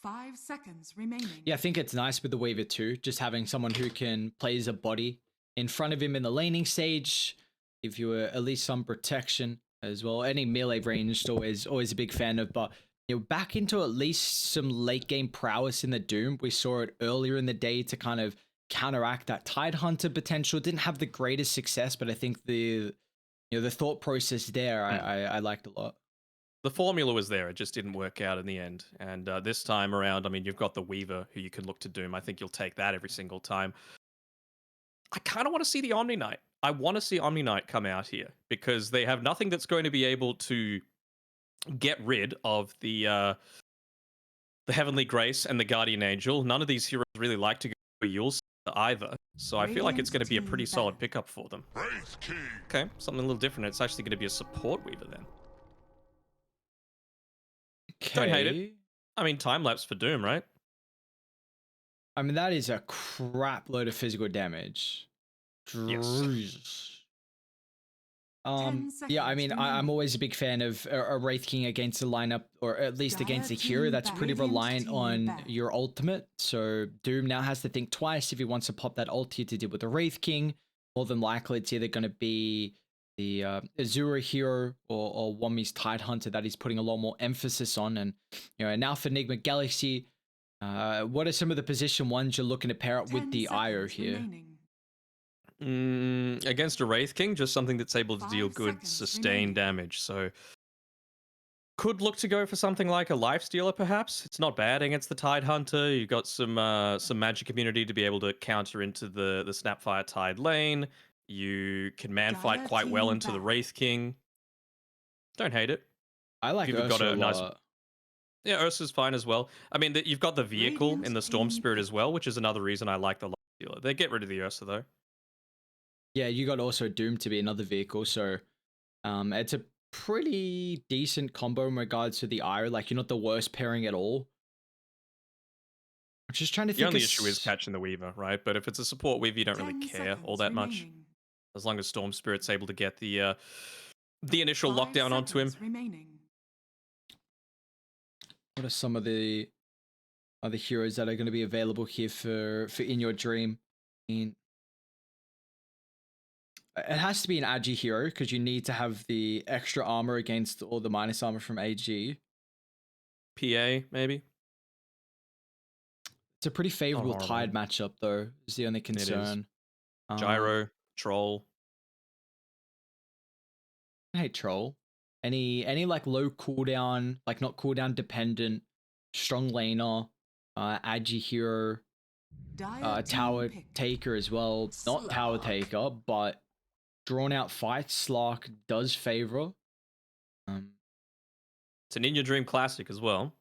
5 seconds remaining. Yeah, I think it's nice with the Weaver too, just having someone who can play as a body in front of him in the laning stage, give you at least some protection as well. Any melee ranged always a big fan of, but back into at least some late game prowess in the Doom. We saw it earlier in the day to kind of counteract that Tidehunter potential. Didn't have the greatest success, but I think the thought process there I liked a lot. The formula was there. It just didn't work out in the end. And this time around, I mean, you've got the Weaver who you can look to Doom. I think you'll take that every single time. I kind of want to see the Omni Knight. I want to see Omni Knight come out here because they have nothing that's going to be able to get rid of the Heavenly Grace and the Guardian Angel. None of these heroes really like to go for Yule either. So I feel like it's going to be a pretty solid pickup for them. Okay, something a little different. It's actually going to be a support Weaver then. Okay. Don't hate it. I mean, time lapse for Doom, right? I mean, that is a crap load of physical damage. Yes. Yeah, I mean, I'm always a big fan of a Wraith King against a lineup, or at least against a hero that's pretty reliant on your ultimate. So Doom now has to think twice if he wants to pop that ult here to deal with the Wraith King. More than likely, it's either going to be the Azura hero or Wami's Tidehunter that he's putting a lot more emphasis on. And now for Nigma Galaxy, what are some of the position ones you're looking to pair up with the IO here? Against a Wraith King, just something that's able to deal good sustained damage. So could look to go for something like a Lifestealer, perhaps. It's not bad against the Tidehunter. You've got some magic immunity to be able to counter into the Snapfire Tide lane. You can man fight quite well into the Wraith King. Don't hate it. I like Ursa a lot. Yeah, Ursa's fine as well. I mean, you've got the vehicle in the Storm Spirit as well, which is another reason I like the Lifestealer. They get rid of the Ursa though. Yeah, you got also Doom to be another vehicle, so it's a pretty decent combo in regards to the IO. Like, you're not the worst pairing at all. I'm just trying to think. The only issue is catching the Weaver, right? But if it's a support Weaver, you don't really care all that much. As long as Storm Spirit's able to get the initial lockdown onto him. What are some of the other heroes that are going to be available here for In Your Dream? I mean, it has to be an Agi hero because you need to have the extra armor against all the minus armor from AG. PA, maybe? It's a pretty favorable Tide matchup, though, is the only concern. Gyro, Troll. I hate Troll. Any like low cooldown, like not cooldown dependent, strong laner, Agi hero, tower taker as well. Not tower taker, but drawn out fights, Slark does favor. It's an In Your Dream classic as well.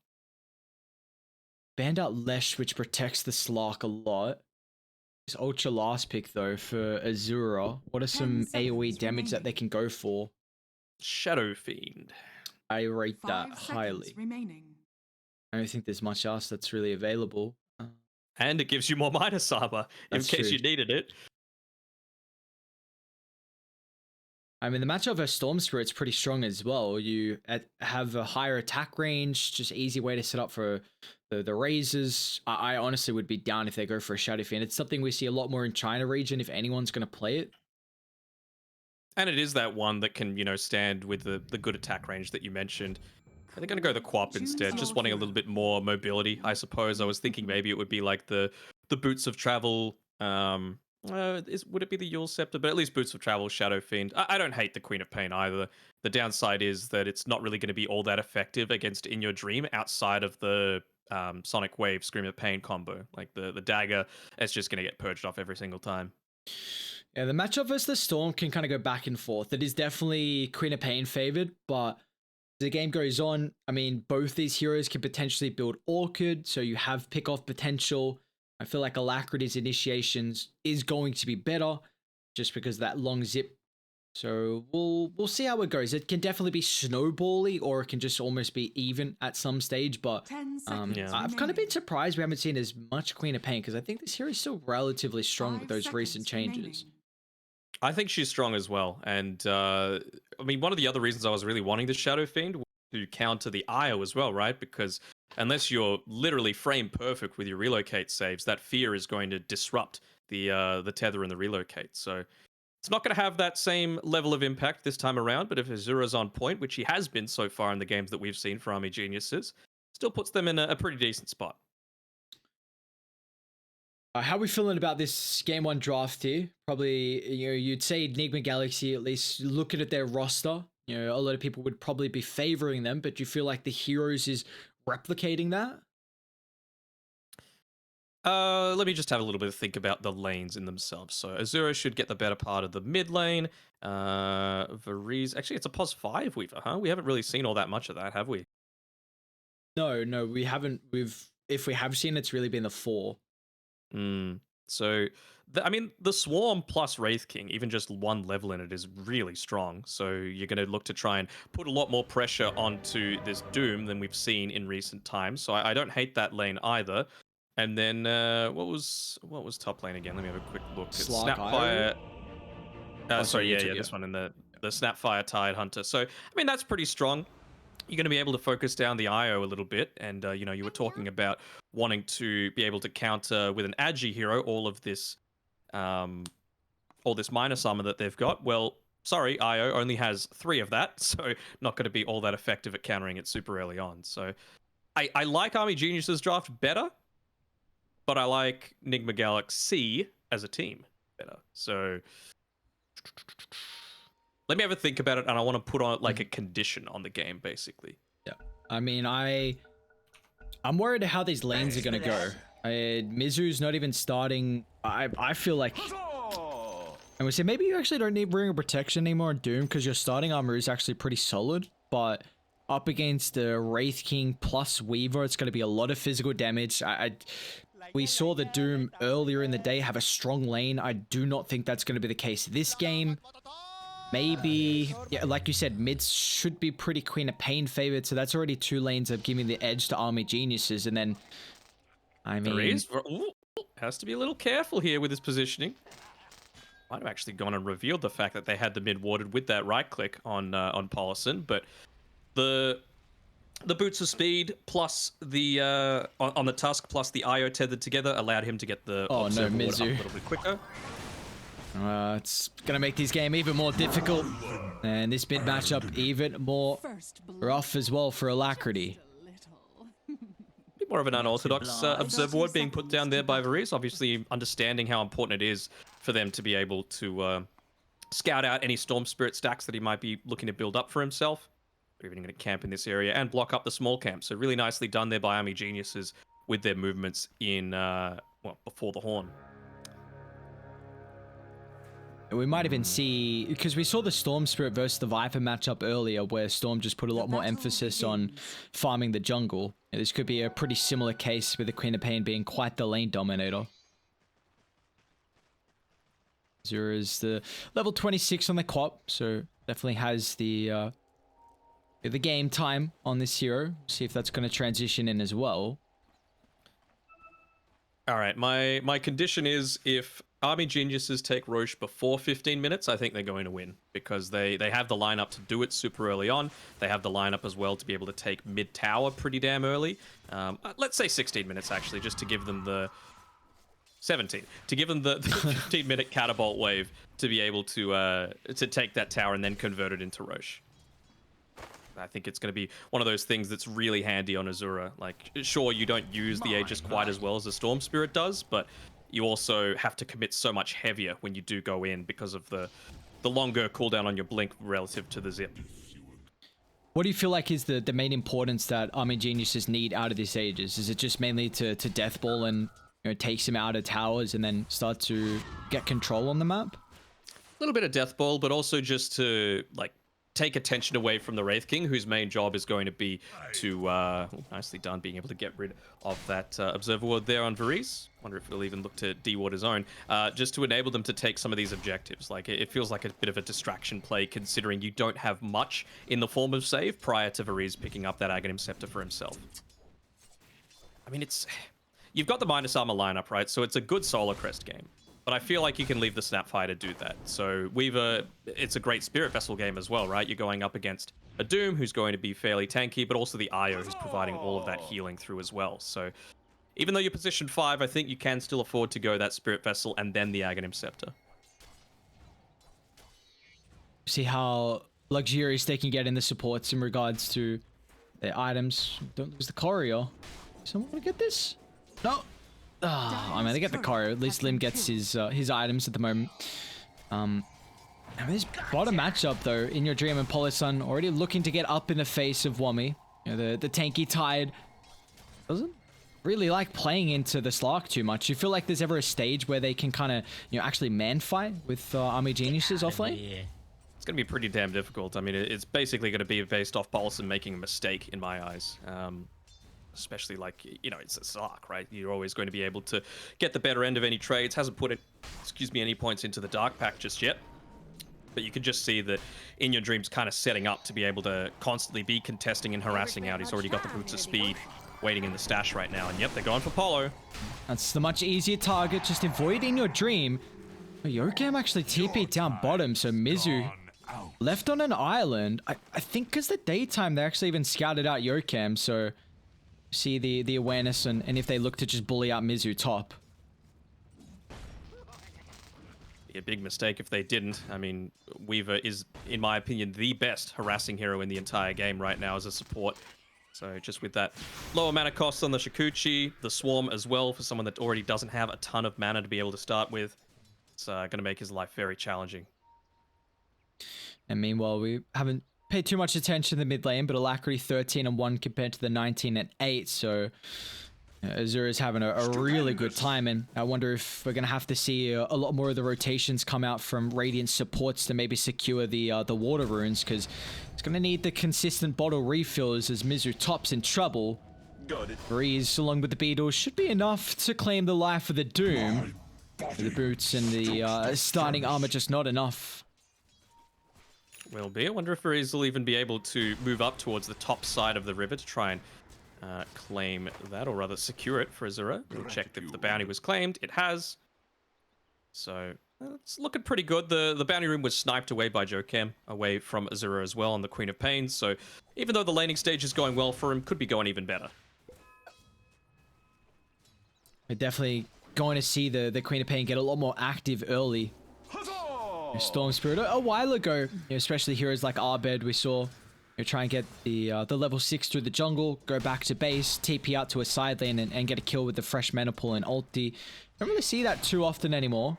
Banned out Lesh, which protects the Slark a lot. This ultra last pick though for Azura. What are some AoE damage that they can go for? Shadow Fiend. I rate that highly. I don't think there's much else that's really available. And it gives you more minus armor in case you needed it. I mean, the matchup of Storm Spirit's pretty strong as well. You have a higher attack range, just easy way to set up for the Razors. I honestly would be down if they go for a Shadow Fiend. It's something we see a lot more in China region if anyone's going to play it. And it is that one that can, stand with the good attack range that you mentioned. They're going to go the Quap instead, just wanting a little bit more mobility, I suppose. I was thinking maybe it would be like the Boots of Travel. Would it be the Yule Scepter? But at least Boots of Travel, Shadow Fiend. I don't hate the Queen of Pain either. The downside is that it's not really going to be all that effective against In Your Dream outside of the Sonic Wave Scream of Pain combo. Like the dagger, it's just going to get purged off every single time. Yeah, the matchup versus the Storm can kind of go back and forth. It is definitely Queen of Pain favored, but as the game goes on, I mean, both these heroes can potentially build Orchid, so you have pick-off potential. I feel like Alacrity's initiations is going to be better just because of that long zip. So we'll see how it goes. It can definitely be snowbally or it can just almost be even at some stage. But I've kind of been surprised we haven't seen as much Queen of Pain because I think this hero is still relatively strong with those recent changes. I think she's strong as well. And I mean, one of the other reasons I was really wanting the Shadow Fiend to counter the IO as well, right? Because unless you're literally frame perfect with your relocate saves, that fear is going to disrupt the tether and the relocate. So it's not going to have that same level of impact this time around. But if Azura's on point, which he has been so far in the games that we've seen for Army Geniuses, still puts them in a pretty decent spot. How are we feeling about this game one draft here? Probably, you'd say Nigma Galaxy, at least looking at their roster. A lot of people would probably be favoring them, but do you feel like the Heroes is replicating that? Let me just have a little bit of think about the lanes in themselves. So Azura should get the better part of the mid lane. Varese, actually, it's a pos 5 Weaver, huh? We haven't really seen all that much of that, have we? No, we haven't. If we have seen, it's really been the 4. So, the Swarm plus Wraith King, even just one level in it, is really strong. So you're going to look to try and put a lot more pressure onto this Doom than we've seen in recent times. So I don't hate that lane either. And then what was top lane again? Let me have a quick look. It's Snapfire. This one in the Snapfire Tide Hunter. So that's pretty strong. You're going to be able to focus down the IO a little bit, and you were talking about wanting to be able to counter with an Agi hero all this minus armor that they've got. Well, sorry, IO only has 3 of that, so not going to be all that effective at countering it super early on. So I like Army Geniuses draft better, but I like Nigma Galaxy as a team better. So let me have a think about it, and I want to put on like a condition on the game, basically. Yeah, I'm worried how these lanes are gonna go. Mizu's not even starting. I feel like, and we say maybe you actually don't need Ring of Protection anymore in Doom because your starting armor is actually pretty solid, but up against the Wraith King plus Weaver, it's going to be a lot of physical damage. We saw the Doom earlier in the day have a strong lane. I do not think that's going to be the case this game. Maybe, yeah, like you said, mids should be pretty Queen of Pain favored, so that's already 2 lanes of giving the edge to Army Geniuses, and then, has to be a little careful here with his positioning. Might have actually gone and revealed the fact that they had the mid warded with that right click on Paulison, but the boots of speed plus the on the Tusk plus the IO tethered together allowed him to get the Mizu up a little bit quicker. It's gonna make this game even more difficult, and this mid matchup even more rough as well for Alacrity. Bit more of an unorthodox observer ward being put down there by Varese, obviously understanding how important it is for them to be able to scout out any Storm Spirit stacks that he might be looking to build up for himself, or even going to camp in this area and block up the small camp. So really nicely done there by Army Geniuses with their movements in before the horn. We might even see, because we saw the Storm Spirit versus the Viper matchup earlier, where Storm just put a lot more emphasis on farming the jungle. This could be a pretty similar case with the Queen of Pain being quite the lane dominator. Zero is the level 26 on the clock, so definitely has the game time on this hero. See if that's going to transition in as well. All right, my condition is if Army Geniuses take Roche before 15 minutes, I think they're going to win, because they have the lineup to do it super early on. They have the lineup as well to be able to take mid tower pretty damn early. Let's say 16 minutes, actually, just to give them the 17, to give them the 15-minute catapult wave to be able to take that tower and then convert it into Roche. I think it's going to be one of those things that's really handy on Azura. Like, sure, you don't use the Aegis quite as well as the Storm Spirit does, but you also have to commit so much heavier when you do go in because of the longer cooldown on your blink relative to the zip. What do you feel like is the main importance that Army Geniuses need out of this Aegis? Is it just mainly to deathball and takes him out of towers and then start to get control on the map? A little bit of deathball, but also just to take attention away from the Wraith King, whose main job is going to be to, nicely done, being able to get rid of that Observer Ward there on Varese. Wonder if it'll even look to de-ward his own, just to enable them to take some of these objectives. Like, it feels like a bit of a distraction play, considering you don't have much in the form of save prior to Varese picking up that Aghanim Scepter for himself. You've got the minus armor lineup, right? So it's a good Solar Crest game. But I feel like you can leave the Snapfire to do that. So Weaver, it's a great Spirit Vessel game as well, right? You're going up against a Doom who's going to be fairly tanky, but also the Io who's providing all of that healing through as well. So even though you're positioned 5, I think you can still afford to go that Spirit Vessel and then the Aghanim Scepter. See how luxurious they can get in the supports in regards to their items. Don't lose the Courier. Someone want to get this? No. Oh, I mean, they get the Courier. At least Lim gets his items at the moment. Now this bottom matchup though, In Your Dream and Polisun already looking to get up in the face of Wommy. You know, the tanky Tide doesn't really like playing into the Slark too much. You feel like there's ever a stage where they can kind of, you know, actually man fight with Army Geniuses off lane? Yeah. It's going to be pretty damn difficult. I mean, it's basically going to be based off Paulson making a mistake in my eyes. Especially like, you know, it's a Slark, right? You're always going to be able to get the better end of any trades. Hasn't put it, any points into the Dark Pack just yet. But you can just see that In Your Dream's kind of setting up to be able to constantly be contesting and harassing out. He's already got the Boots of Speed waiting in the stash right now. And yep, they're going for Polo. That's the much easier target. Just avoid In Your Dream. Yokam actually TP'd down bottom, so Mizu left on an island. I think because the daytime they actually even scouted out Yokam, so see the awareness and if they look to just bully out Mizu top. Be a big mistake if they didn't. I mean, Weaver is, in my opinion, the best harassing hero in the entire game right now as a support. So just with that lower mana cost on the Shikuchi, the Swarm as well, for someone that already doesn't have a ton of mana to be able to start with, it's going to make his life very challenging. And meanwhile, we haven't paid too much attention to the mid lane, but Alacrity 13-1 compared to the 19-8, so Azura's having a really good time, and I wonder if we're going to have to see a lot more of the rotations come out from Radiant supports to maybe secure the water runes, because it's going to need the consistent bottle refills as Mizu top's in trouble. Breeze, along with the Beetles, should be enough to claim the life of the Doom. The boots and the starting armor just not enough. Will be. I wonder if Breeze will even be able to move up towards the top side of the river to try and claim that, or rather secure it for Azura. We'll check if the bounty was claimed. It has. So it's looking pretty good. The bounty room was sniped away by Jokam, away from Azura as well on the Queen of Pains. So even though the laning stage is going well for him, could be going even better. We're definitely going to see the Queen of Pain get a lot more active early. Storm Spirit a while ago, you know, especially heroes like Arbed, we saw try and get the level 6 through the jungle, go back to base, TP out to a side lane and get a kill with the fresh mana pool and ulti. Don't really see that too often anymore.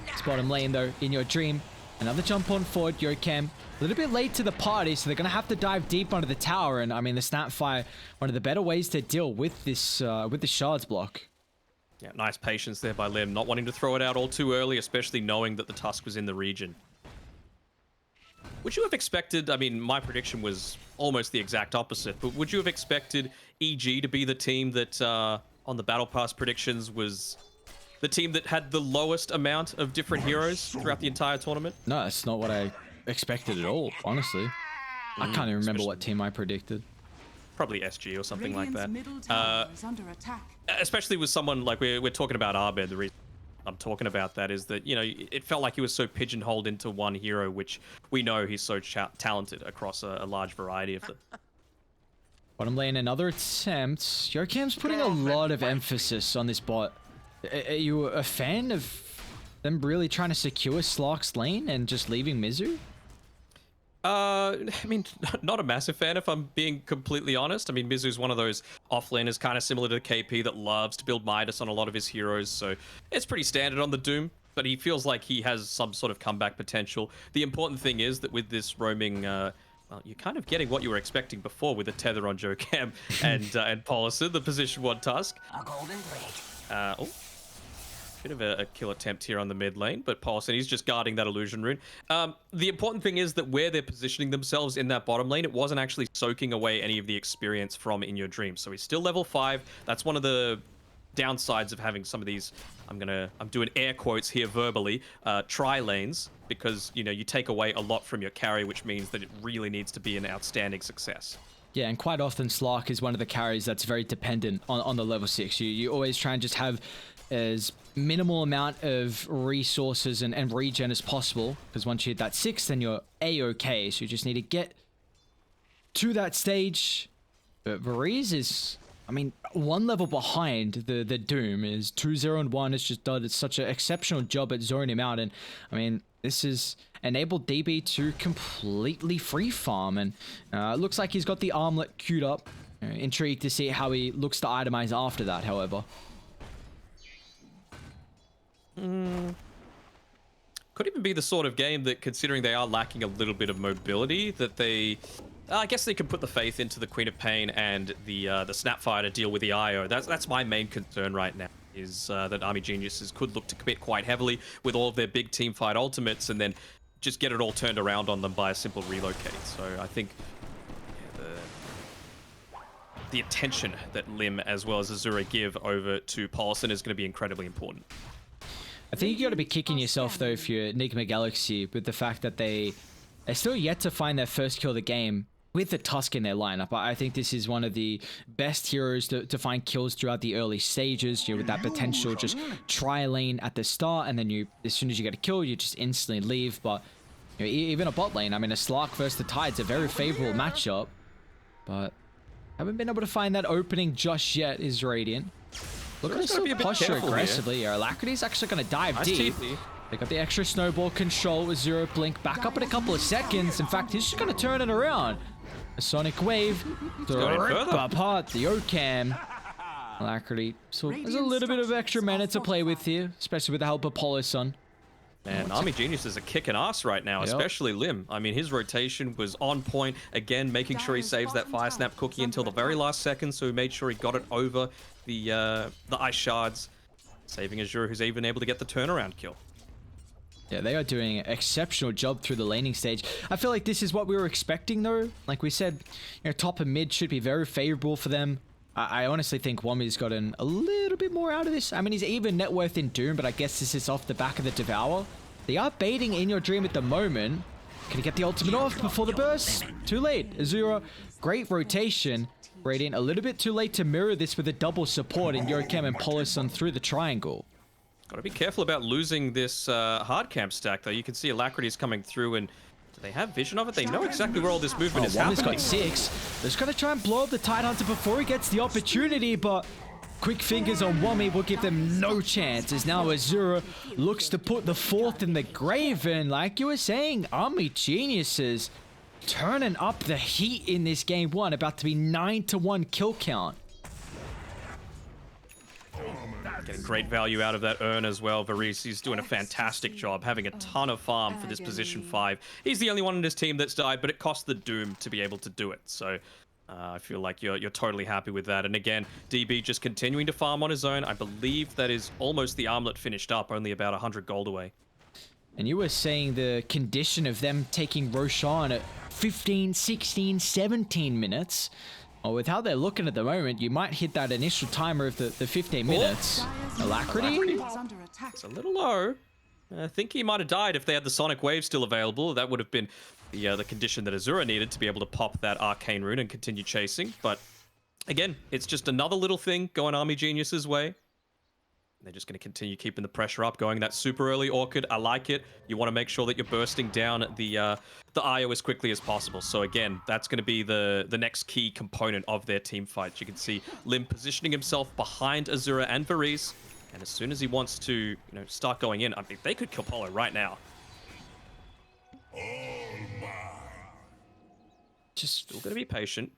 It's bottom lane though, In Your Dream. Another jump on forward, Yokam. A little bit late to the party, so they're going to have to dive deep under the tower. And I mean, the Snapfire, one of the better ways to deal with this shards block. Yeah, nice patience there by Lim, not wanting to throw it out all too early, especially knowing that the Tusk was in the region. Would you have expected, I mean, my prediction was almost the exact opposite, but would you have expected EG to be the team that, on the Battle Pass predictions, was the team that had the lowest amount of different heroes throughout the entire tournament? No, that's not what I expected at all, honestly. I can't even remember what team I predicted. Probably SG or something like that. Especially with someone like we're talking about Arbed. The reason I'm talking about that is that, you know, it felt like he was so pigeonholed into one hero, which we know he's so talented across a large variety of them. Bottom lane, another attempt. Yokam's putting a lot of emphasis on this bot. Are you a fan of them really trying to secure Slark's lane and just leaving Mizu? I mean, not a massive fan if I'm being completely honest. I mean, Mizu's one of those offlaners kind of similar to KP that loves to build Midas on a lot of his heroes, so it's pretty standard on the Doom, but he feels like he has some sort of comeback potential. The important thing is that with this roaming, well, you're kind of getting what you were expecting before with the tether on Jokam and Policy, the position 1 Tusk. A golden blade. Bit of a kill attempt here on the mid lane, but Paulson, he's just guarding that illusion rune. The important thing is that where they're positioning themselves in that bottom lane, it wasn't actually soaking away any of the experience from In Your Dream. So he's still level 5. That's one of the downsides of having some of these, I'm doing air quotes here verbally, tri lanes, because, you know, you take away a lot from your carry, which means that it really needs to be an outstanding success. Yeah, and quite often Slark is one of the carries that's very dependent on the level 6. You always try and just have as minimal amount of resources and regen as possible, because once you hit that 6, then you're A-okay. So you just need to get to that stage. But Varese is, I mean, one level behind the Doom. Is 2-0-1. It's just done such an exceptional job at zoning him out. And I mean, this has enabled DB to completely free farm. And it looks like he's got the armlet queued up. Intrigued to see how he looks to itemize after that, however. Could even be the sort of game that, considering they are lacking a little bit of mobility, that they... I guess they can put the faith into the Queen of Pain and the Snapfire to deal with the IO. That's my main concern right now, is that Army Geniuses could look to commit quite heavily with all of their big team fight ultimates and then just get it all turned around on them by a simple relocate. So I think the attention that Lim as well as Azura give over to Paulson is going to be incredibly important. I think you got to be kicking yourself though if you're Nigma Galaxy with the fact that they're still yet to find their first kill of the game with the Tusk in their lineup. I think this is one of the best heroes to find kills throughout the early stages. You know, with that potential just try lane at the start, and then as soon as you get a kill, you just instantly leave. But you know, even a bot lane, I mean, a Slark versus the Tide's a very favorable matchup, but haven't been able to find that opening just yet. Is Radiant. Look at this posture aggressively. Yeah, Alacrity's actually going to dive deep. They got the extra snowball control with Zero Blink back up in a couple of seconds. In fact, he's just going to turn it around. A Sonic Wave to rip apart the Ocam. Alacrity. So there's a little bit of extra mana to play with here, especially with the help of Polison. And Army Geniuses are kicking ass right now, especially Lim. I mean, his rotation was on point. Again, making sure he saves that Fire Snap cookie until the very last second, so he made sure he got it over the Ice Shards, saving Azure, who's even able to get the turnaround kill. Yeah, they are doing an exceptional job through the laning stage. I feel like this is what we were expecting, though. Like we said, you know, top and mid should be very favorable for them. I honestly think Wami's gotten a little bit more out of this. I mean, he's even net worth in Doom, but I guess this is off the back of the Devour. They are baiting In Your Dream at the moment. Can he get the ultimate off before the burst? Too late. Azura, great rotation. Radiant a little bit too late to mirror this with a double support in Yokem and Polison through the triangle. Got to be careful about losing this hard camp stack, though. You can see Alacrity is coming through, and do they have vision of it? They know exactly where all this movement is happening. Got 6. They're just going to try and blow up the Tidehunter before he gets the opportunity, but quick fingers on Wami will give them no chance, as now Azura looks to put the 4th in the grave. And like you were saying, Army Geniuses turning up the heat in this game 1, about to be 9-1 kill count. Getting great value out of that urn as well. Varese, he's doing a fantastic job, having a ton of farm for this position 5. He's the only one in his team that's died, but it cost the Doom to be able to do it. So I feel like you're totally happy with that. And again, DB just continuing to farm on his own. I believe that is almost the armlet finished up, only about 100 gold away. And you were saying the condition of them taking Roshan at 15, 16, 17 minutes. Well, with how they're looking at the moment, you might hit that initial timer of the 15 minutes. Alacrity? It's a little low. I think he might have died if they had the Sonic Wave still available. That would have been the condition that Azura needed to be able to pop that Arcane Rune and continue chasing. But again, it's just another little thing going Army Genius's way. They're just going to continue keeping the pressure up, going that super early Orchid. I like it. You want to make sure that you're bursting down the IO as quickly as possible. So again, that's going to be the next key component of their team fight. You can see Lim positioning himself behind Azura and Varese. And as soon as he wants to, start going in, I mean, they could kill Polo right now. Just still going to be patient.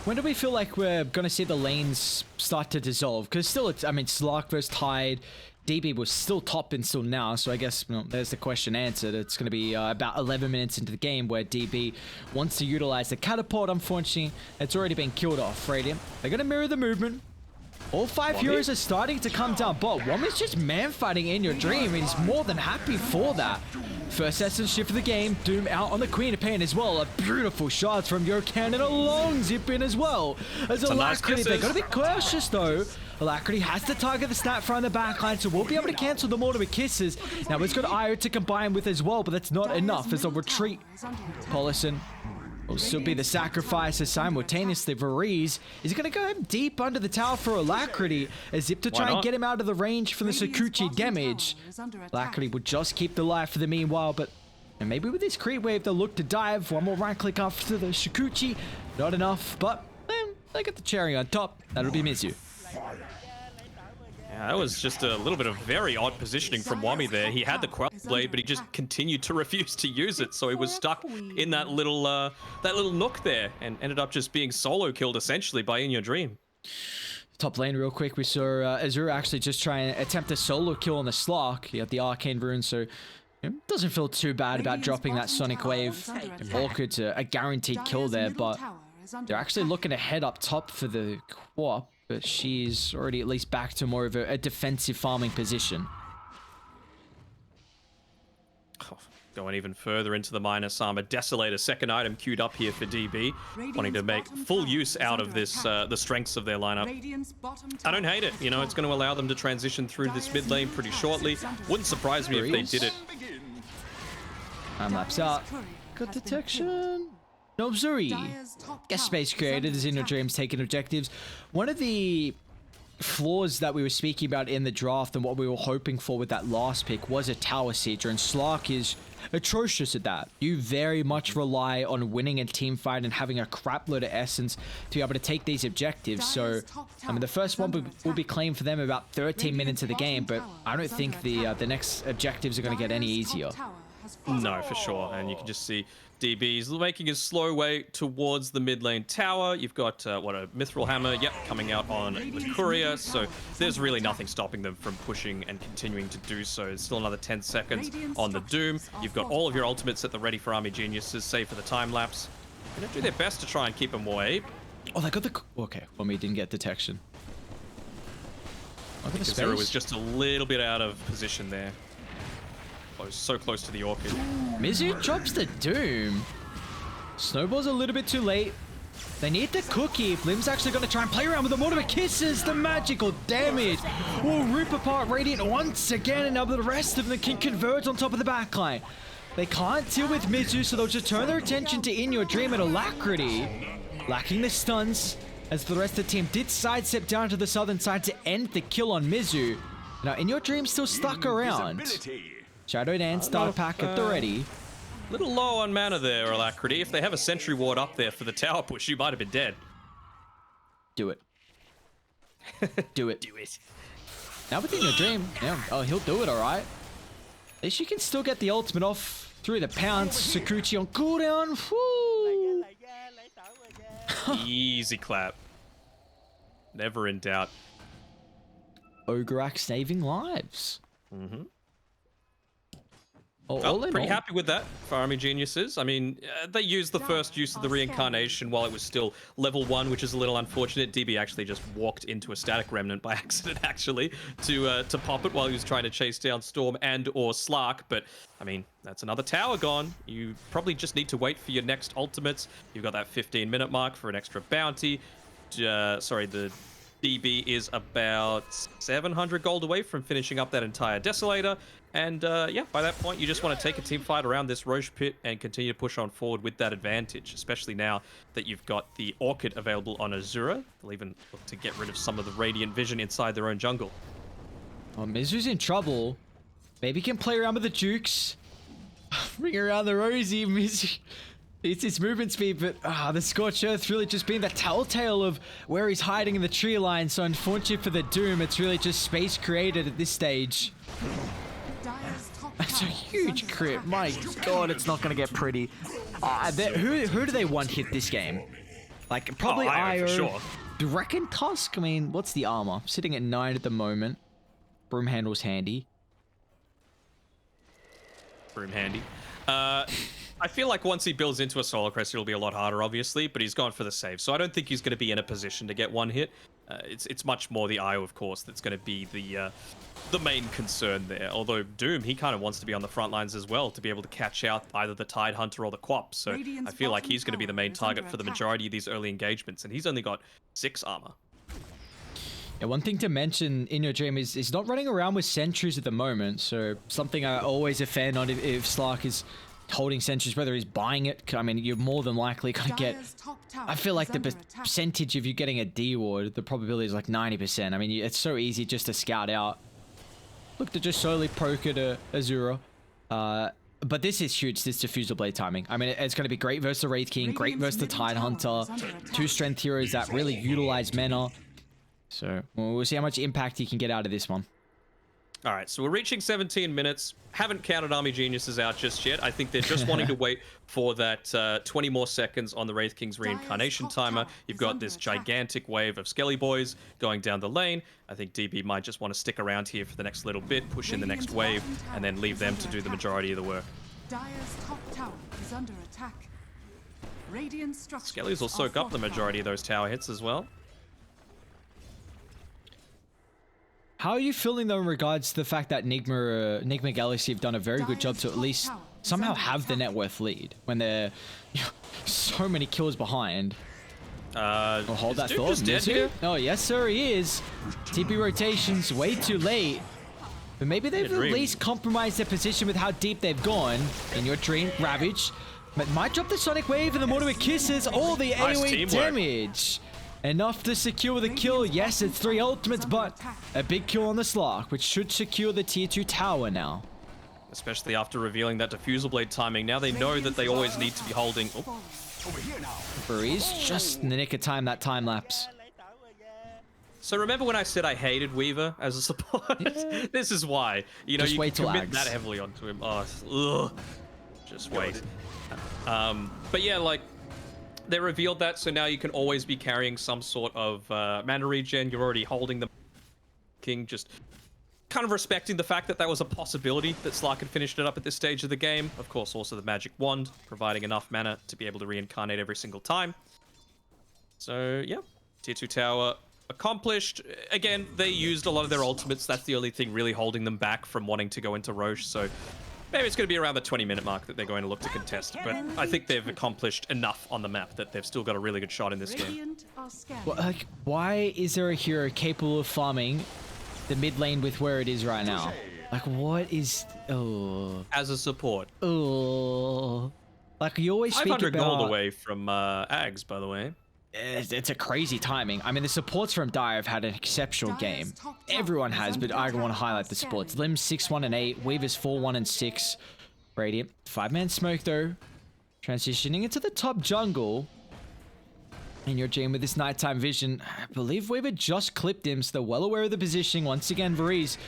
When do we feel like we're going to see the lanes start to dissolve? Because still, I mean, Slark versus Tide, DB was still top until now, so I guess there's the question answered. It's going to be about 11 minutes into the game where DB wants to utilize the catapult. Unfortunately, it's already been killed off. Radiant, they're going to mirror the movement. All 5 heroes are starting to come down, but Wami's just man-fighting In Your Dream, and he's more than happy for that. First essence shift of the game, Doom out on the Queen of Pain as well. A beautiful shot from Yokan and a long zip in as well. As Alacrity, they're going to be cautious though. Alacrity has to target the Snapfire in the backline, so we'll be able to cancel the mortar with kisses. Now he's got IO to combine with as well, but that's not enough as a retreat. Polison will still be the sacrifice as simultaneously Varese is going to go deep under the tower for Alacrity. A zip to try and get him out of the range from the Sakuchi damage. Alacrity will just keep the life for the meanwhile, but And maybe with this creep wave, they'll look to dive. One more right click after the Shikuchi. Not enough, but they get the cherry on top. That'll be Mizu. Yeah, that was just a little bit of very odd positioning from Wami there. He had the Quell Blade, but he just continued to refuse to use it, so he was stuck in that little nook there, and ended up just being solo killed essentially by In Your Dream. Top lane real quick, we saw Azure actually just try and attempt a solo kill on the Slark. He had the Arcane Rune, so doesn't feel too bad about dropping that Sonic Wave. Orchid's a guaranteed kill there, but they're actually looking to head up top for the Quap, but she's already at least back to more of a defensive farming position. Oh, going even further into the minus armor. Desolator, second item queued up here for DB, wanting to make full use out of this, the strengths of their lineup. I don't hate it, you know, it's going to allow them to transition through this mid lane pretty shortly. Wouldn't surprise me if they did it. Laps out. Good detection. No, Zuri. Guest space created as In Your Dreams taking objectives. One of the flaws that we were speaking about in the draft and what we were hoping for with that last pick was a tower sieger, and Slark is atrocious at that. You very much rely on winning a team fight and having a crap load of essence to be able to take these objectives. So, I mean, the first one will be claimed for them about 13 minutes of the game, but I don't think the next objectives are going to get any easier. No, for sure. And you can just see DB's making his slow way towards the mid lane tower. You've got, what, a Mithril Hammer, yep, coming out on the Courier. So there's really nothing stopping them from pushing and continuing to do so. It's still another 10 seconds on the Doom. You've got all of your ultimates at the ready for Army Geniuses, save for the time lapse. They're going to do their best to try and keep them away. Oh, they got the... Okay, well, we didn't get detection. Look at the space. Zero was just a little bit out of position there. So close to the Orchid. Mizu drops the Doom. Snowball's a little bit too late. They need the cookie. Blim's actually going to try and play around with the Mortimer Kisses. The magical damage will rip apart Radiant once again, and now the rest of them can converge on top of the backline. They can't deal with Mizu, so they'll just turn their attention to In Your Dream and Alacrity. Lacking the stuns, as the rest of the team did sidestep down to the southern side to end the kill on Mizu. Now, In Your Dream still stuck around. Shadow Dance, starter pack at the ready. Little low on mana there, Alacrity. If they have a sentry ward up there for the tower push, you might have been dead. Do it. Do it. Do it. Now within Your Dream. Yeah. Oh, he'll do it, all right. At least you can still get the ultimate off through the pounce. Sakuchi on cooldown. Woo! Easy clap. Never in doubt. Ograk saving lives. Mm-hmm. Pretty happy with that for Army Geniuses. I mean, they used the first use of the reincarnation while it was still level 1, which is a little unfortunate. DB actually just walked into a static remnant by accident, actually, to pop it while he was trying to chase down Storm and or Slark. But, I mean, that's another tower gone. You probably just need to wait for your next ultimates. You've got that 15-minute mark for an extra bounty. The DB is about 700 gold away from finishing up that entire Desolator. And yeah, by that point, you just want to take a team fight around this Roche pit and continue to push on forward with that advantage, especially now that you've got the Orchid available on Azura. They'll even look to get rid of some of the Radiant Vision inside their own jungle. Oh, Mizu's in trouble. Maybe he can play around with the Jukes. Bring around the Rosie. Mizu. It's his movement speed, but the Scorched Earth really just being the telltale of where he's hiding in the tree line. So unfortunately for the Doom, it's really just space created at this stage. That's a huge crit. My God, it's not going to get pretty. Who do they want hit this game? Like, probably IO. For sure. Do you reckon Tusk? I mean, what's the armor? Sitting at 9 at the moment. Broom handle's handy. Broom handy. I feel like once he builds into a Solar Crest, it'll be a lot harder, obviously, but he's gone for the save. So I don't think he's going to be in a position to get one hit. It's much more the IO, of course, that's going to be the main concern there. Although Doom, he kind of wants to be on the front lines as well to be able to catch out either the Tide Hunter or the Quap. So I feel like he's going to be the main target for the majority of these early engagements, and he's only got 6 armor. Yeah, one thing to mention in Your Dream is he's not running around with sentries at the moment. So something I always a fan on if Slark is holding sentries, whether he's buying it. I mean, you're more than likely going to get... I feel like the percentage of you getting a D ward, the probability is like 90%. I mean, it's so easy just to scout out. Look to just slowly poke at Azura. but this is huge, this diffusal blade timing. I mean, it's going to be great versus the Wraith King, great versus the Tide Hunter. Two strength heroes that really utilize mana. So we'll see how much impact he can get out of this one. All right, so we're reaching 17 minutes. Haven't counted Army Geniuses out just yet. I think they're just wanting to wait for that 20 more seconds on the Wraith King's reincarnation timer. You've got this gigantic wave of Skelly Boys going down the lane. I think DB might just want to stick around here for the next little bit, push in the next wave, and then leave them to do the majority of the work. Dire's top tower is under attack. Radiant structures Skellies will soak up the majority of those tower hits as well. How are you feeling though in regards to the fact that Nigma.SEA have done a very good job to at least somehow have the net worth lead when they're so many kills behind? We'll hold that thought. Oh yes sir, he is. TP rotations way too late. But maybe they've at least compromised their position with how deep they've gone. In your dream, Ravage. But might drop the Sonic Wave and the Mortar Kisses all the AoE damage. Enough to secure the kill. Yes, it's 3 ultimates, but a big kill on the Slark, which should secure the tier 2 tower now. Especially after revealing that diffusal blade timing. Now they know that they always need to be holding... Oh. Breeze, just in the nick of time, that time lapse. So remember when I said I hated Weaver as a support? Yeah. This is why. You know, you commit that heavily onto him. Oh, ugh. Just wait. But yeah, like... They revealed that, so now you can always be carrying some sort of mana regen. You're already holding the King, just kind of respecting the fact that that was a possibility that Slark had finished it up at this stage of the game. Of course, also the Magic Wand, providing enough mana to be able to reincarnate every single time. So, yeah, tier 2 tower accomplished. Again, they used a lot of their ultimates. That's the only thing really holding them back from wanting to go into Roche, so... Maybe it's going to be around the 20-minute mark that they're going to look to contest, but I think they've accomplished enough on the map that they've still got a really good shot in this game. Well, like, why is there a hero capable of farming the mid lane with where it is right now? Like, what is... Oh. As a support. Oh. Like, you always speak about... 500 gold away from Ags, by the way. It's a crazy timing. I mean, the supports from Dire have had an exceptional game. Everyone has, but I want to highlight the supports. Lim's 6-1 and 8. Weaver's 4-1 and 6. Radiant 5-man smoke though. Transitioning into the top jungle. And your GM with this nighttime vision. I believe Weaver just clipped him, so they're well aware of the positioning. Once again, Varese,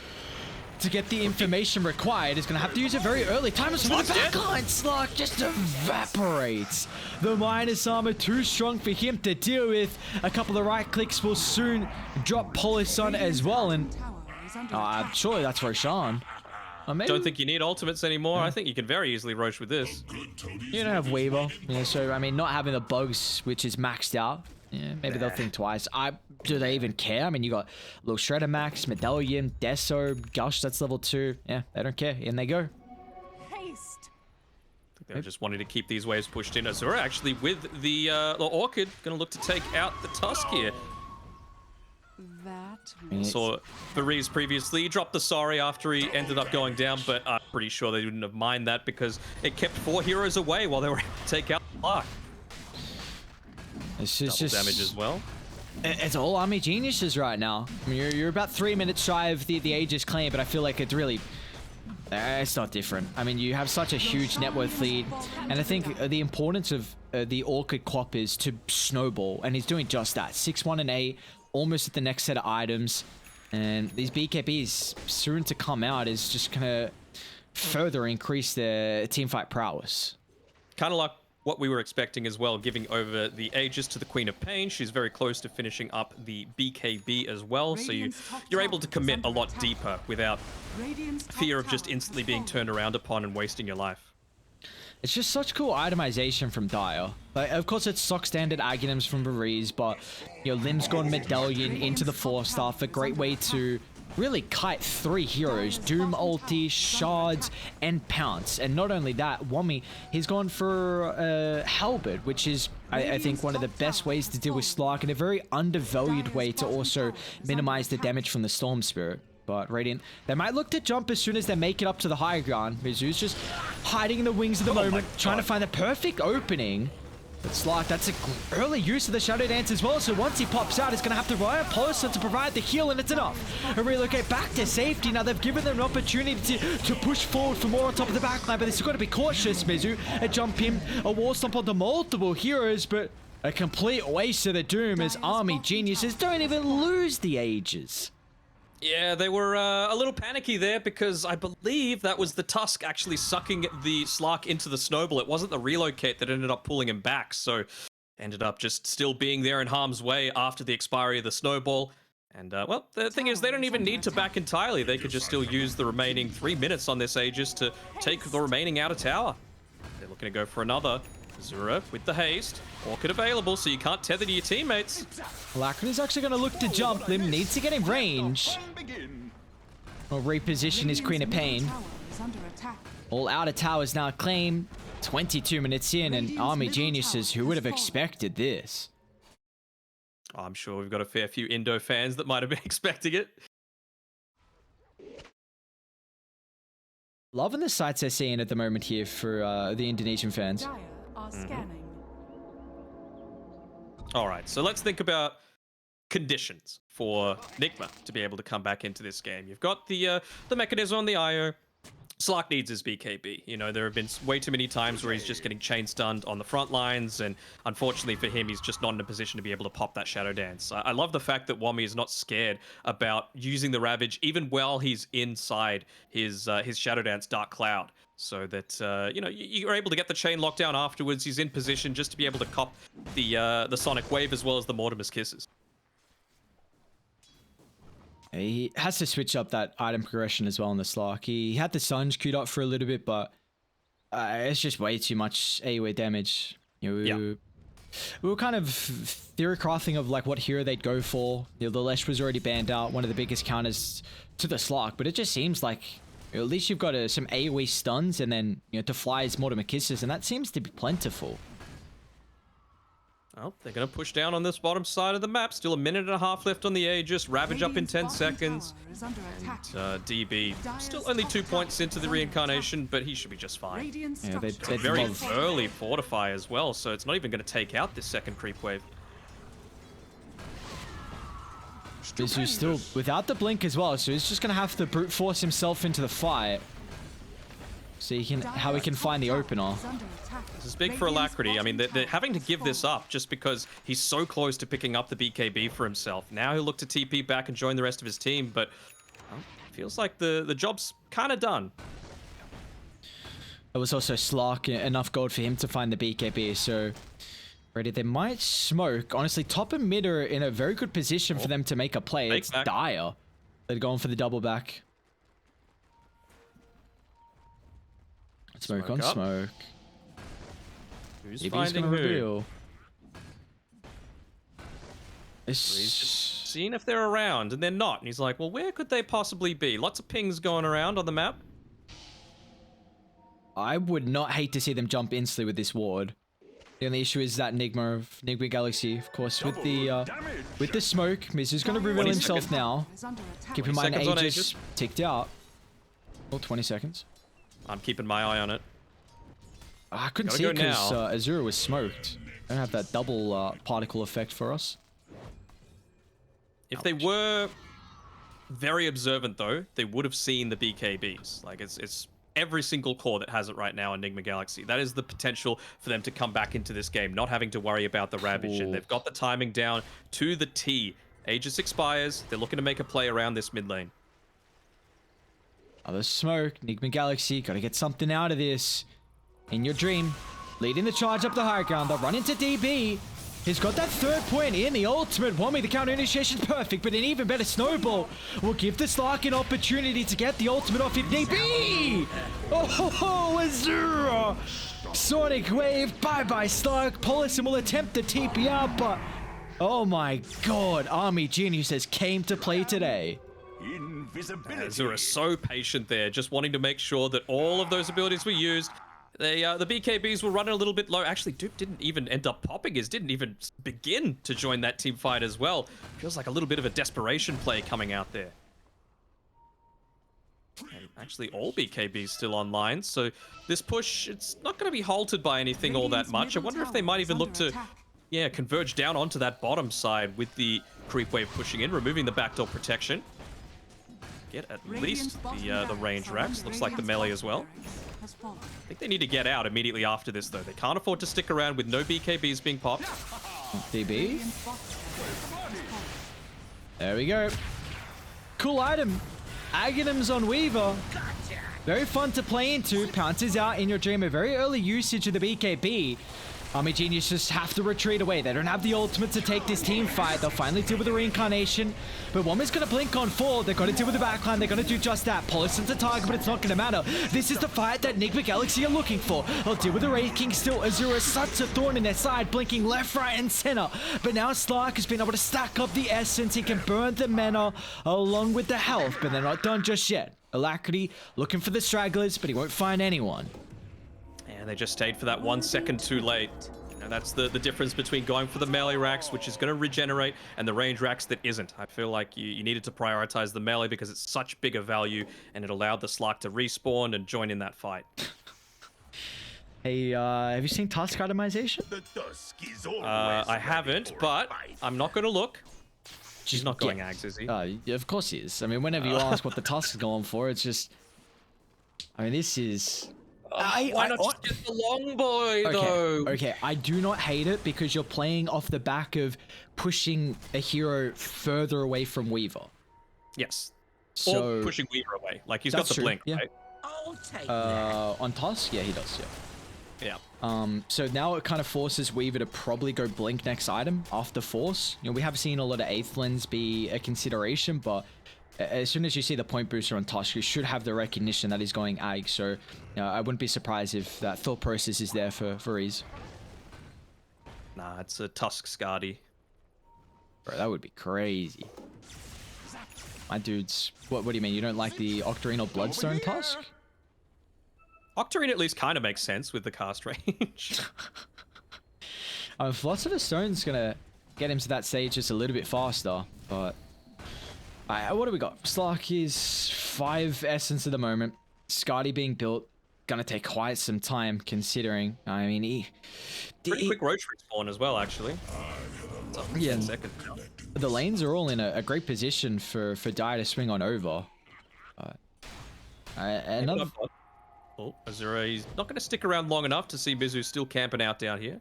to get the information required, is going to have to use it very early. Time is for the backline. Slark just evaporates. The minus armor too strong for him to deal with. A couple of right clicks will soon drop Polisson as well. And surely that's Roshan. Don't think you need ultimates anymore. I think you can very easily Roche with this. You don't have Weaver. Yeah, so, I mean, not having the bugs, which is maxed out. Yeah, maybe they'll think twice. Do they even care? I mean, you got Lil Shredder Max, Medallion, Deso, Gush, that's level 2. Yeah, they don't care. In they go. Haste. They're just wanting to keep these waves pushed in. Azura actually with the Orchid going to look to take out the Tusk here. Saw Varese previously. He dropped the Sorry after he ended up going down, but I'm pretty sure they wouldn't have minded that because it kept 4 heroes away while they were able to take out Lark. It's just damage as well. It's all Army Geniuses right now. I mean, you're about 3 minutes shy of the Aegis claim, but I feel like it's really... it's not different. I mean, you have such a huge net worth lead, and I think the importance of the Orchid Quap is to snowball, and he's doing just that. 6-1 and 8, almost at the next set of items, and these BKBs soon to come out is just gonna further increase their teamfight prowess. Kind of like what we were expecting as well, giving over the Aegis to the Queen of Pain. She's very close to finishing up the BKB as well, so you're able to commit a lot deeper without fear of just instantly being turned around upon and wasting your life. It's just such cool itemization from Dire. Like, of course, it's stock standard Aghanim's from Varese, but Lim's gone Medallion into the 4-staff, a great way to really kite 3 heroes, Doom ulti, Shards, and Pounce. And not only that, Wami, he's gone for Halberd, which is, I think, one of the best ways to deal with Slark, and a very undervalued way to also minimize the damage from the Storm Spirit. But Radiant, they might look to jump as soon as they make it up to the high ground. Mizu's just hiding in the wings at the moment, trying to find the perfect opening. But Slark, that's an early use of the Shadow Dance as well, so once he pops out, he's going to have to rely on Pulsar to provide the heal, and it's enough. A relocate back to safety. Now they've given them an opportunity to push forward for more on top of the backline, but they've got to be cautious, Mizu. A jump in, a wall stomp onto multiple heroes, but a complete waste of the Doom as Army Geniuses don't even lose the Aegis. Yeah, they were a little panicky there because I believe that was the Tusk actually sucking the Slark into the snowball. It wasn't the relocate that ended up pulling him back, so ended up just still being there in harm's way after the expiry of the snowball. And, well, the thing is, they don't even need to back entirely. They could just still use the remaining 3 minutes on this Aegis to take the remaining outer tower. They're looking to go for another. Azura with the haste. Orchid available, so you can't tether to your teammates. Alacrity is actually going to look to jump. Lim needs to get in range. Or reposition his Queen of Pain. All outer towers now claimed. 22 minutes in, and Army Geniuses, who would have expected this? I'm sure we've got a fair few Indo fans that might have been expecting it. Loving the sights they're seeing at the moment here for the Indonesian fans. Dire are scanning. All right, so let's think about conditions for Nigma to be able to come back into this game. You've got the mechanism on the IO. Slark needs his BKB. You know, there have been way too many times where he's just getting chain stunned on the front lines, and unfortunately for him, he's just not in a position to be able to pop that Shadow Dance. I love the fact that Wami is not scared about using the Ravage even while he's inside his Shadow Dance Dark Cloud, so that you know, you're able to get the chain lockdown afterwards. He's in position just to be able to cop the Sonic Wave as well as the Mortimer's Kisses. He has to switch up that item progression as well in the Slark. He had the Suns queued up for a little bit, but it's just way too much AoE damage. You know, we were kind of theory crafting of like what hero they'd go for. You know, the Lesh was already banned out, one of the biggest counters to the Slark, but it just seems like at least you've got some AoE stuns, and then to fly his Mortimer Kisses, and that seems to be plentiful. Well, they're going to push down on this bottom side of the map. Still a minute and a half left on the Aegis. Ravage up in 10 seconds. And DB still only 2 points into the reincarnation, but he should be just fine. Yeah, they'd Very love... early fortify as well, so it's not even going to take out this second creep wave. Mizu's still without the blink as well, so he's just going to have to brute force himself into the fight. So how he can find the opener. This is big for Alacrity. I mean, they're having to give this up just because he's so close to picking up the BKB for himself. Now he'll look to TP back and join the rest of his team, but well, feels like the job's kind of done. It was also Slark, enough gold for him to find the BKB, so ready. They might smoke. Honestly, top and mid are in a very good position for them to make a play. It's dire. They're going for the double back. Smoke on up. smoke. Who's Maybe finding he's gonna who? reveal. He's just seeing if they're around, and they're not. And he's like, well, where could they possibly be? Lots of pings going around on the map. I would not hate to see them jump instantly with this ward. The only issue is that Nigma of Nigma Galaxy, of course, with the smoke. Mizu's going to reveal himself now. Keep in mind, Aegis ticked out. Oh, 20 seconds. I'm keeping my eye on it. I couldn't see it because Azura was smoked. Don't have that double particle effect for us. If they were very observant, though, they would have seen the BKBs. Like, it's every single core that has it right now in Nigma Galaxy. That is the potential for them to come back into this game, not having to worry about the Ravage. And they've got the timing down to the T. Aegis expires. They're looking to make a play around this mid lane. Other smoke, Nigma Galaxy, gotta get something out of this. In your dream, leading the charge up the high ground, they'll run into DB. He's got that third point in, the ultimate Wami, the counter initiation's perfect, but an even better snowball will give the Slark an opportunity to get the ultimate off if DB! Oh, Azura! Sonic Wave, bye-bye Slark. Polison will attempt the TP out, but oh my god, Army Geniuses came to play today. Azura so patient there, just wanting to make sure that all of those abilities were used. They, the BKBs were running a little bit low. Actually, Dupe didn't even end up popping his, didn't even begin to join that team fight as well. Feels like a little bit of a desperation play coming out there. And Actually, all BKBs still online, so this push, it's not going to be halted by anything all that much. I wonder if they might even look to, yeah, converge down onto that bottom side with the creep wave pushing in, removing the backdoor protection. Get at least the range racks. Looks like the melee as well. I think they need to get out immediately after this, though. They can't afford to stick around with no BKBs being popped. DB. There we go. Cool item. Aghanims on Weaver. Very fun to play into. Pounces out in your dream. A very early usage of the BKB. Army Genius just have to retreat away. They don't have the ultimate to take this team fight. They'll finally deal with the reincarnation. But Woman's going to blink on 4. They're going to deal with the backline. They're going to do just that. Polison's a target, but it's not going to matter. This is the fight that Nigma.SEA are looking for. They'll deal with the Wraith King still. Azura is such a thorn in their side, blinking left, right, and center. But now Slark has been able to stack up the essence. He can burn the mana along with the health, but they're not done just yet. Alacrity looking for the stragglers, but he won't find anyone. And they just stayed for that 1 second too late. And that's the difference between going for the melee racks, which is going to regenerate, and the range racks that isn't. I feel like you needed to prioritize the melee because it's such bigger value, and it allowed the Slark to respawn and join in that fight. Hey, have you seen task itemization? I haven't, but I'm not going to look. She's not going Ags, is he? Yeah, of course he is. I mean, whenever you ask what the task is going for, it's just... I mean, this is... Why not just get the long boy, though? Okay, I do not hate it because you're playing off the back of pushing a hero further away from Weaver. Yes. So, or pushing Weaver away. Like, he's got the blink, yeah. right? I'll take on task? Yeah, he does, yeah. Yeah. So now it kind of forces Weaver to probably go blink next item after force. You know, we have seen a lot of 8th lens be a consideration, but as soon as you see the point booster on Tusk, you should have the recognition that he's going Ag. So, you know, I wouldn't be surprised if that thought process is there for ease. Nah, it's a Tusk Scardy. Bro, that would be crazy. My dudes, what do you mean? You don't like the Octarine or Bloodstone Tusk? Octarine at least kind of makes sense with the cast range. Philosopher's Stone's gonna get him to that stage just a little bit faster, but... what do we got? Slark is 5 essence at the moment. Scardy being built, gonna take quite some time considering. I mean, Pretty quick Roach respawn as well, actually. Yeah. 10 seconds now. The lanes are all in a great position for Dire to swing on over. Another... Oh, Azura, he's not going to stick around long enough to see Mizu still camping out down here.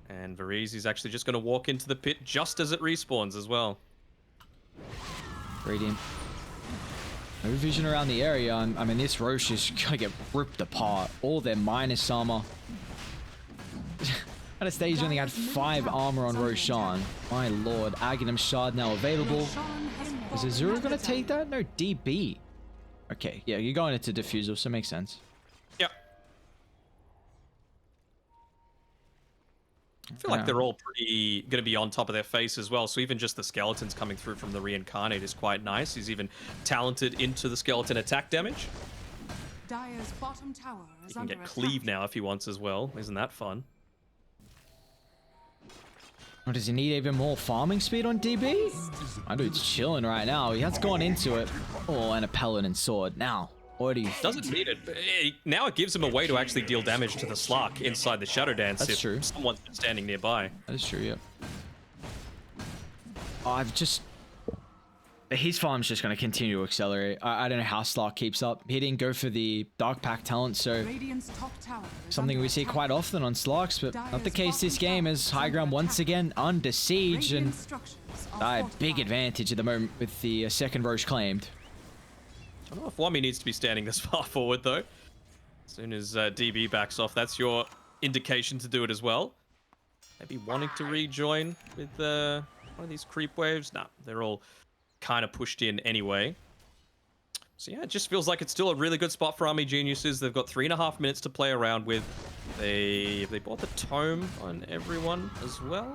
And Varize is actually just going to walk into the pit just as it respawns as well. Radiant. No vision around the area. I mean, this Roche is going to get ripped apart. All their minus armor. At a stage, he only had 5 armor on Roshan. My lord. Aghanim Shard now available. Is Azura going to take that? No, DB. Okay, yeah, you're going into Diffusal, so it makes sense. Yep. I feel like they're all pretty going to be on top of their face as well. So even just the skeletons coming through from the Reincarnate is quite nice. He's even talented into the skeleton attack damage. Dire's bottom tower is He can under get Cleave attack. now if he wants as well. Isn't that fun? Oh, does he need even more farming speed on DB? My dude's chilling right now. He has gone into it. Oh, and a Paladin Sword. Now, what do you think? Doesn't need it. But now it gives him a way to actually deal damage to the Slark inside the Shadow Dance. That's if true. Someone's standing nearby. That is true, yeah. I've just... His farm's just going to continue to accelerate. I don't know how Slark keeps up. He didn't go for the Dark Pack talent, so... Radiant's top tower is Something under we see attack. quite often on Slarks, but not the case this game as High Ground once again under siege and Radiant structures are big fortified. advantage at the moment with the second Roche claimed. I don't know if Wami needs to be standing this far forward, though. As soon as DB backs off, that's your indication to do it as well. Maybe wanting to rejoin with one of these creep waves. Nah, they're all kind of pushed in anyway. So yeah, it just feels like it's still a really good spot for Army Geniuses. They've got 3.5 minutes to play around with. They bought the tome on everyone as well.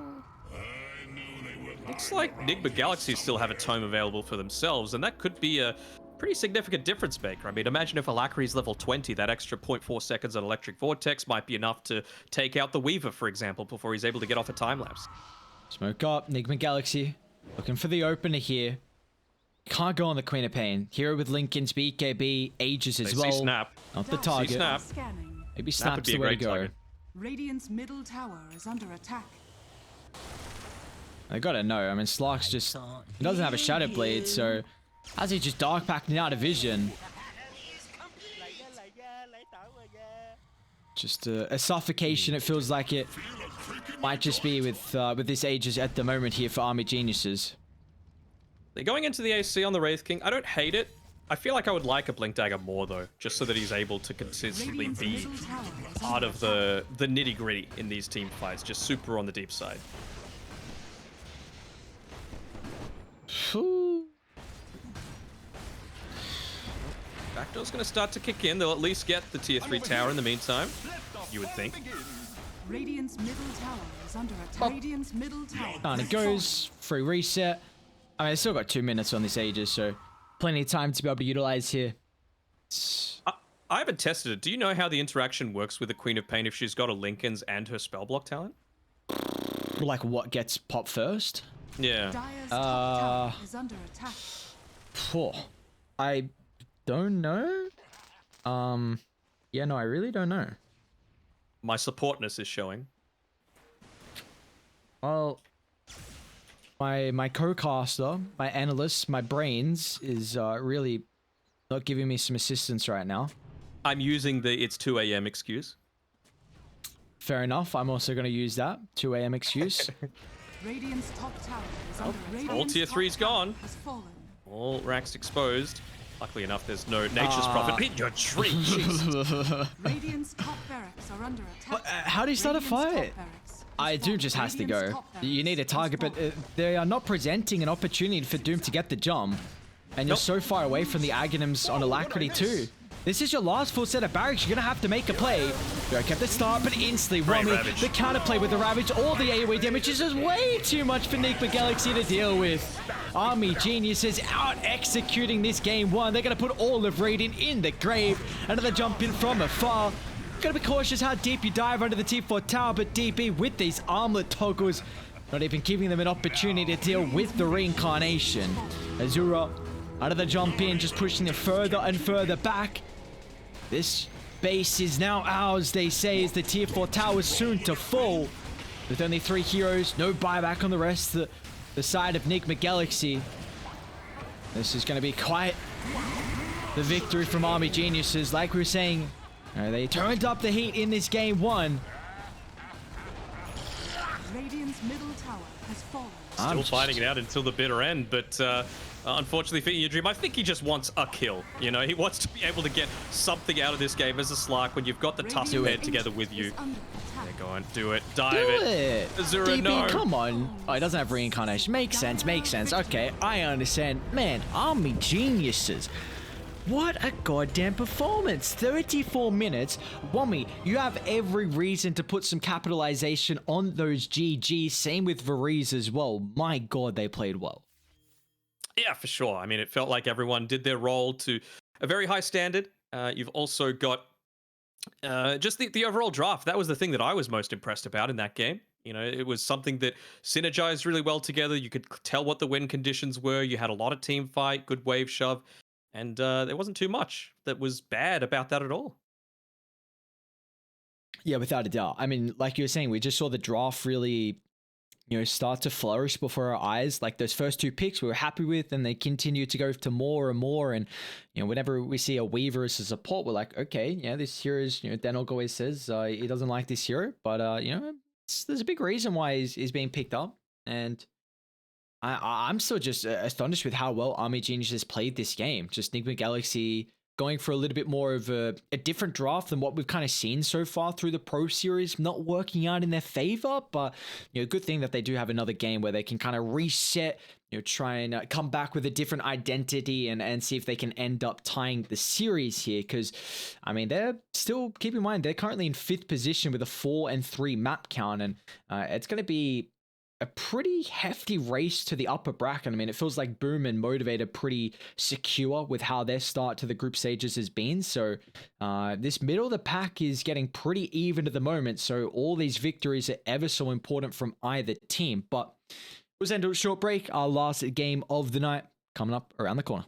Looks like Nigma.SEA still have a tome available for themselves, and that could be a pretty significant difference maker. I mean, imagine if Alacrity's level 20, that extra 0.4 seconds on Electric Vortex might be enough to take out the Weaver, for example, before he's able to get off a time lapse. Smoke up, Nigma.SEA. Looking for the opener here. Can't go on the Queen of Pain. Hero with Lincoln's BKB, Aegis as They well. see Snap. Not the Dash. target. Snap. Scanning. Maybe Snap would Snap's be the a way to great go. target. Radiant's middle tower is under attack. I gotta know. I mean, Slark's just... He doesn't have a Shadow Blade, so... How's he just Dark Packing out of vision? Just a suffocation. It feels like it might just be with this Aegis at the moment here for Army Geniuses. They're going into the AC on the Wraith King. I don't hate it. I feel like I would like a Blink Dagger more, though, just so that he's able to consistently Radiant's be middle tower is part under of the nitty-gritty in these team fights, just super on the deep side. Backdoor's going to start to kick in. They'll at least get the tier 3 tower in the meantime, you would think. Radiant's middle tower is under attack. Radiant's middle tower. And it goes. Free reset. I mean, I still got 2 minutes on this Aegis, so plenty of time to be able to utilize here. I haven't tested it. Do you know how the interaction works with the Queen of Pain if she's got a Lincoln's and her spell block talent? Like, what gets popped first? Yeah. Dire's top tower is under attack. Poor. I don't know. Yeah, no, I really don't know. My supportness is showing. Well, my co-caster, my analyst, my brains is really not giving me some assistance right now. I'm using the it's 2 a.m. excuse. Fair enough. I'm also going to use that 2 a.m. excuse. Radiant's top tower is under attack. All tier 3's gone. Has fallen. All racks exposed. Luckily enough, there's no Nature's Prophet in your tree. Jeez. Radiant's top barracks are under attack. How do you start a Radiant's top fight? barracks has I do fallen. just has to Radiant's go. top You barracks need a has target, but fallen. they are not presenting an opportunity for Doom to get the jump. And you're Nope. so far away from the Aghanims on Alacrity too. This is your last full set of barracks. You're going to have to make a play. You kept the start, but instantly, Great Rummy, Ravage. the counterplay with the Ravage, all the AoE damage is just way too much for Nigma Galaxy to deal with. Army Geniuses out executing this game one. They're going to put all of Radiant in the grave. Another jump in from afar. Gotta be cautious how deep you dive under the T4 tower, but DB with these armlet toggles, not even giving them an opportunity to deal with the reincarnation. Azura, another jump in, just pushing them further and further back. This base is now ours, they say, as the tier 4 tower is soon to fall. With only 3 heroes, no buyback on the rest of the side of Nigma Galaxy. This is going to be quite the victory from Army Geniuses. Like we were saying, they turned up the heat in this game one. Radiant's middle tower has fallen. Still fighting it out until the bitter end, but unfortunately for Your Dream, I think he just wants a kill. You know, he wants to be able to get something out of this game as a Slark when you've got the Tusk paired together with you. Go on, do it, dive Do it. it! Azura, DB, no. come on. Oh, he doesn't have reincarnation. Makes sense, makes sense. Okay, I understand. Man, Army Geniuses. What a goddamn performance. 34 minutes. Wummy, you have every reason to put some capitalization on those GGs. Same with Varese as well. My god, they played well. Yeah, for sure. I mean, it felt like everyone did their role to a very high standard. You've also got just the overall draft. That was the thing that I was most impressed about in that game. You know, it was something that synergized really well together. You could tell what the win conditions were. You had a lot of team fight, good wave shove, and there wasn't too much that was bad about that at all. Yeah, without a doubt. I mean, like you were saying, we just saw the draft really, start to flourish before our eyes. Like those first 2 picks we were happy with, and they continue to go to more and more. And, whenever we see a Weaver as a support, we're like, okay, yeah, this hero is, Danog always says he doesn't like this hero, but, there's a big reason why he's being picked up. And I'm still just astonished with how well Army Genius has played this game. Just Nigma Galaxy going for a little bit more of a different draft than what we've kind of seen so far through the Pro Series, not working out in their favor, but, good thing that they do have another game where they can kind of reset, try and come back with a different identity and see if they can end up tying the series here. Because, I mean, they're still, keep in mind, they're currently in 5th position with a 4 and 3 map count, and it's going to be a pretty hefty race to the upper bracket. I mean, it feels like Boom and Motivate are pretty secure with how their start to the group stages has been. So this middle of the pack is getting pretty even at the moment. So all these victories are ever so important from either team. But we'll end a short break. Our last game of the night coming up around the corner.